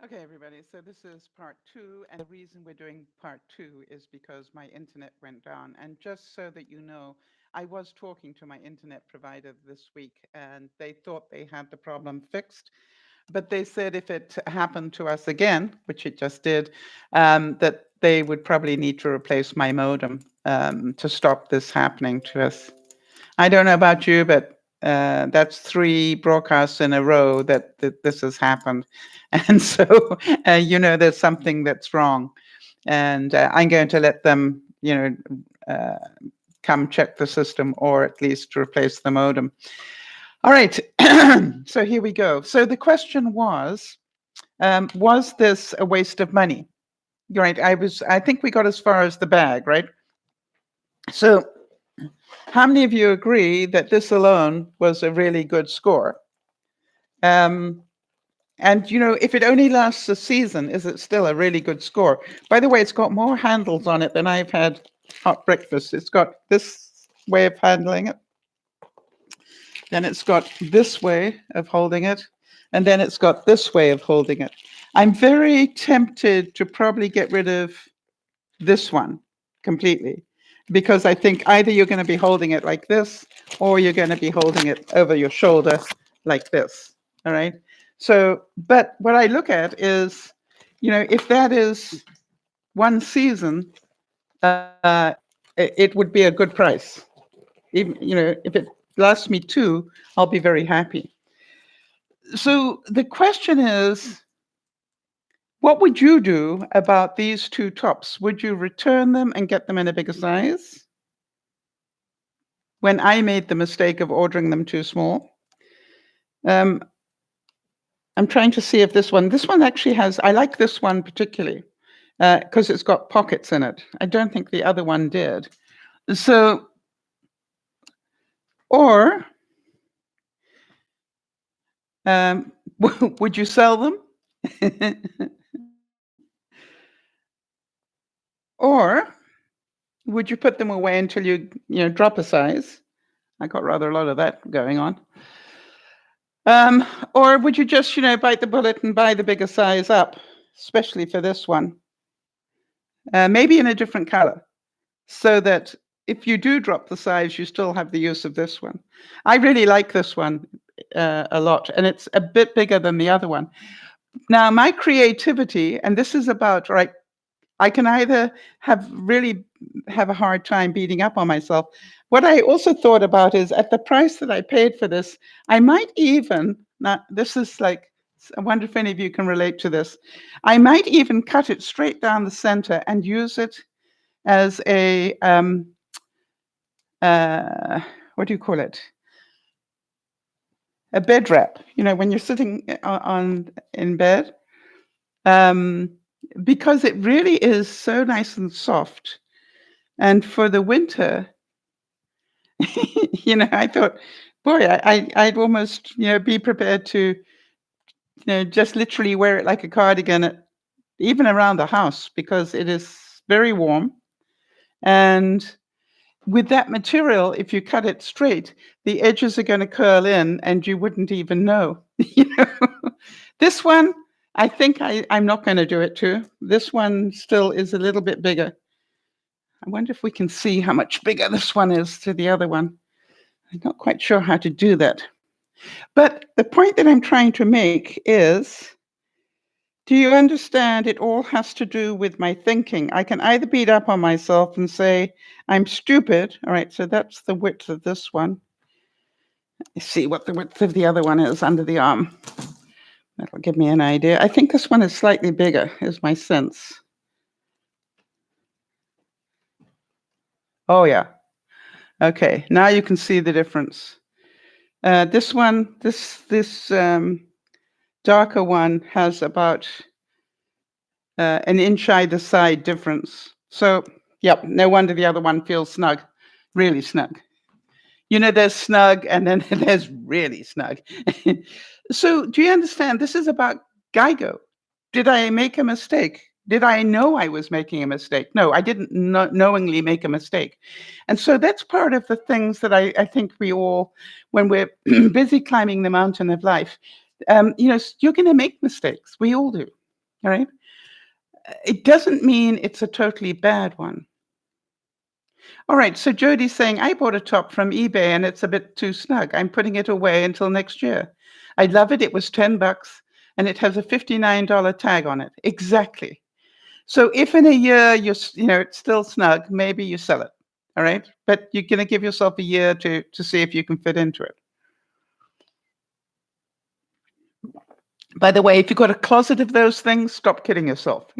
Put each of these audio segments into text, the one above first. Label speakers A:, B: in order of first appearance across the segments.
A: Okay, everybody. So this is part two, and the reason we're doing part two is because my internet went down. And just so that you know, I was talking to my internet provider this week, and they thought they had the problem fixed. But they said if it happened to us again, which it just did, that they would probably need to replace my modem to stop this happening to us. I don't know about you, but that's three broadcasts in a row that this has happened. And so, there's something that's wrong. And I'm going to let them, uh, come check the system or at least replace the modem. All right. So here we go. So the question was this a waste of money? Right. I think we got as far as the bag, right? So how many of you agree that this alone was a really good score? And, if it only lasts a season, is it still a really good score? By the way, it's got more handles on it than I've had hot breakfast. It's got this way of handling it. Then it's got this way of holding it. And then it's got this way of holding it. I'm very tempted to probably get rid of this one completely, because I think either you're going to be holding it like this or you're going to be holding it over your shoulder like this. All right. So, but what I look at is, if that is one season, it would be a good price. Even, if it lasts me two, I'll be very happy. So the question is, what would you do about these two tops? Would you return them and get them in a bigger size? When I made the mistake of ordering them too small. I'm trying to see if this one actually has, I like this one particularly because it's got pockets in it. I don't think the other one did. So, or would you sell them? Or would you put them away until you drop a size? I got rather a lot of that going on. Or would you just, bite the bullet and buy the bigger size up, especially for this one? Maybe in a different color, so that if you do drop the size, you still have the use of this one. I really like this one a lot, and it's a bit bigger than the other one. Now, my creativity, and this is about, right, I can either really have a hard time beating up on myself. What I also thought about is at the price that I paid for this, I might even, now this is like, I wonder if any of you can relate to this. I might even cut it straight down the center and use it as a, what do you call it? A bed wrap, when you're sitting in bed. Because it really is so nice and soft. And for the winter, I thought, boy, I'd almost, be prepared to, just literally wear it like a cardigan, even around the house, because it is very warm. And with that material, if you cut it straight, the edges are going to curl in and you wouldn't even know. This one, I think I'm not going to do it too. This one still is a little bit bigger. I wonder if we can see how much bigger this one is to the other one. I'm not quite sure how to do that. But the point that I'm trying to make is, do you understand it all has to do with my thinking? I can either beat up on myself and say, I'm stupid. All right, so that's the width of this one. Let's see what the width of the other one is under the arm. That'll give me an idea. I think this one is slightly bigger, is my sense. Oh, yeah. Okay, now you can see the difference. This one, this darker one has about an inch either side difference. So, yep, no wonder the other one feels snug, really snug. There's snug and then there's really snug. So do you understand? This is about GIGO. Did I make a mistake? Did I know I was making a mistake? No, I didn't knowingly make a mistake. And so that's part of the things that I think we all, when we're busy climbing the mountain of life, you're going to make mistakes. We all do. All right. It doesn't mean it's a totally bad one. All right. So Jody's saying, I bought a top from eBay and it's a bit too snug. I'm putting it away until next year. I love it. It was $10 and it has a $59 tag on it. Exactly. So if in a year it's still snug, maybe you sell it. All right. But you're going to give yourself a year to see if you can fit into it. By the way, if you've got a closet of those things, stop kidding yourself.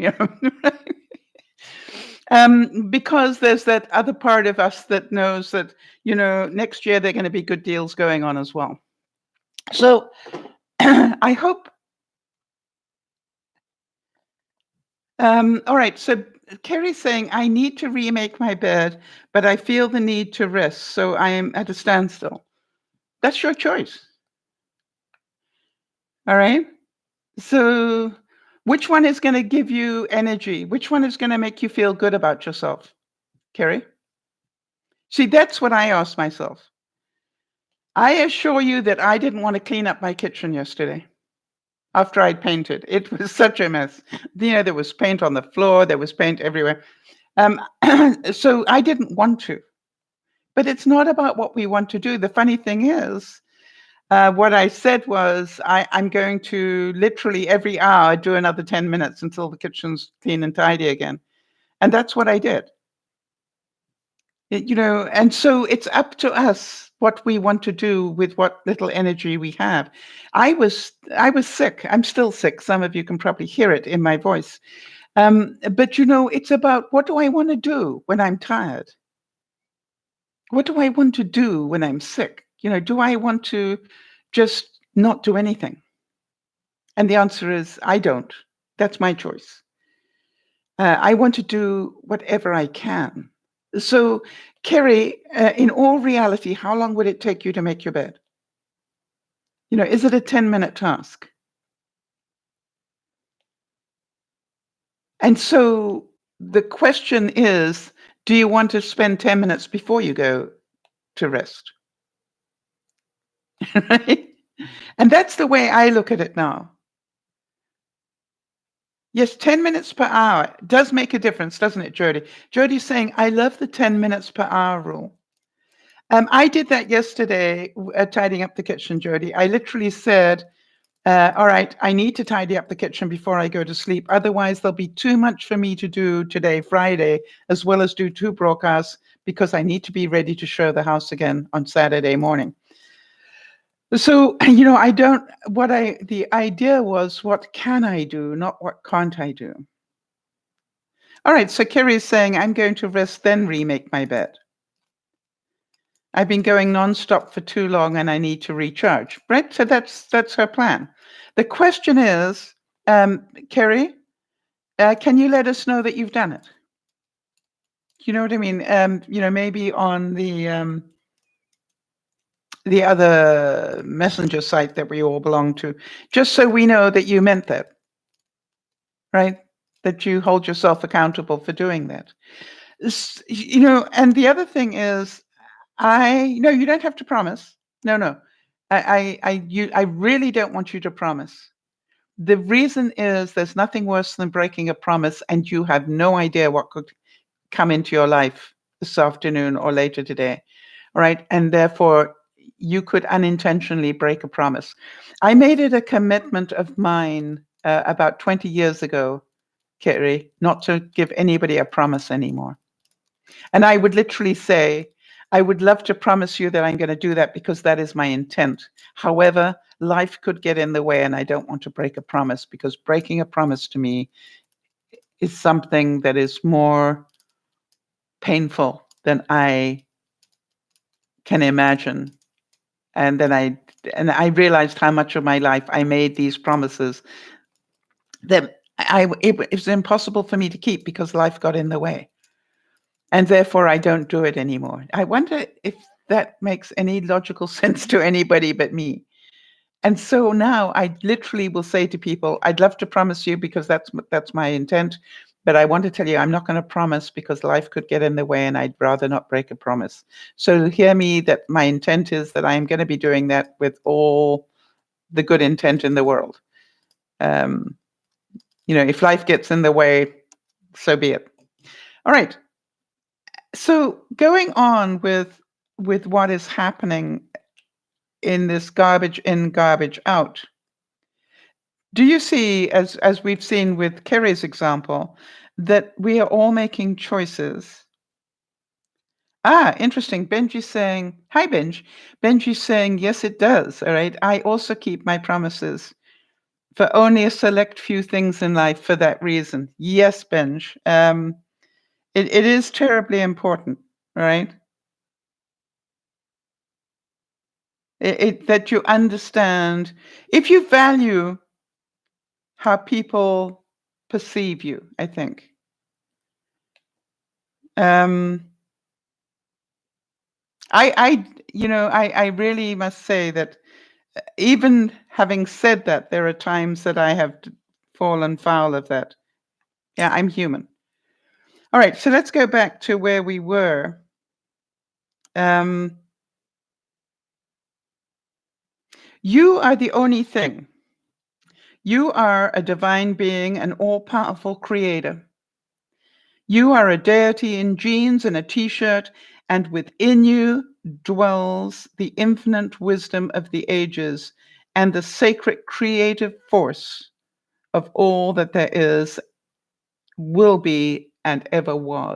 A: Because there's that other part of us that knows that, next year there are going to be good deals going on as well. So I hope. All right. So Kerry's saying, I need to remake my bed, but I feel the need to rest. So I am at a standstill. That's your choice. All right. So which one is going to give you energy? Which one is going to make you feel good about yourself? Kerry? See, that's what I asked myself. I assure you that I didn't want to clean up my kitchen yesterday after I'd painted. It was such a mess. There was paint on the floor. There was paint everywhere. So I didn't want to. But it's not about what we want to do. The funny thing is, what I said was, I'm going to literally every hour do another 10 minutes until the kitchen's clean and tidy again. And that's what I did. And so it's up to us what we want to do with what little energy we have. I was sick. I'm still sick. Some of you can probably hear it in my voice. But it's about, what do I want to do when I'm tired? What do I want to do when I'm sick? Do I want to just not do anything? And the answer is, I don't. That's my choice. I want to do whatever I can. So, Kerry, in all reality, how long would it take you to make your bed? Is it a 10-minute task? And so the question is, do you want to spend 10 minutes before you go to rest? Right? And that's the way I look at it now. Yes, 10 minutes per hour does make a difference, doesn't it, Jody? Jody's saying, I love the 10 minutes per hour rule. I did that yesterday, tidying up the kitchen, Jody. I literally said, all right, I need to tidy up the kitchen before I go to sleep. Otherwise, there'll be too much for me to do today, Friday, as well as do 2 broadcasts, because I need to be ready to show the house again on Saturday morning. So, the idea was, what can I do, not what can't I do? All right, so Kerry is saying, I'm going to rest, then remake my bed. I've been going nonstop for too long and I need to recharge, right? So that's her plan. The question is, Kerry, can you let us know that you've done it? You know what I mean? Maybe on the other messenger site that we all belong to, just so we know that you meant that, right? That you hold yourself accountable for doing that. And the other thing is, no, you don't have to promise. No. I really don't want you to promise. The reason is, there's nothing worse than breaking a promise and you have no idea what could come into your life this afternoon or later today. All right. And therefore, you could unintentionally break a promise. I made it a commitment of mine about 20 years ago, Kerry, not to give anybody a promise anymore. And I would literally say, I would love to promise you that I'm going to do that because that is my intent. However, life could get in the way and I don't want to break a promise, because breaking a promise to me is something that is more painful than I can imagine. And then I realized how much of my life I made these promises that it was impossible for me to keep because life got in the way. And therefore, I don't do it anymore. I wonder if that makes any logical sense to anybody but me. And so now I literally will say to people, I'd love to promise you because that's my intent. But I want to tell you, I'm not going to promise because life could get in the way and I'd rather not break a promise. So hear me, that my intent is that I'm going to be doing that with all the good intent in the world. If life gets in the way, so be it. All right. So going on with what is happening in this garbage in, garbage out, do you see, as we've seen with Kerry's example, that we are all making choices? Interesting. Benji's saying, hi, Benj. Benji's saying, yes, it does. All right. I also keep my promises for only a select few things in life for that reason. Yes, Benj. It is terribly important, right? That you understand, if you value how people perceive you, I think. I really must say that even having said that, there are times that I have fallen foul of that. Yeah, I'm human. All right, so let's go back to where we were. You are the only thing. You are a divine being, an all-powerful creator. You are a deity in jeans and a t-shirt, and within you dwells the infinite wisdom of the ages and the sacred creative force of all that there is, will be, and ever was.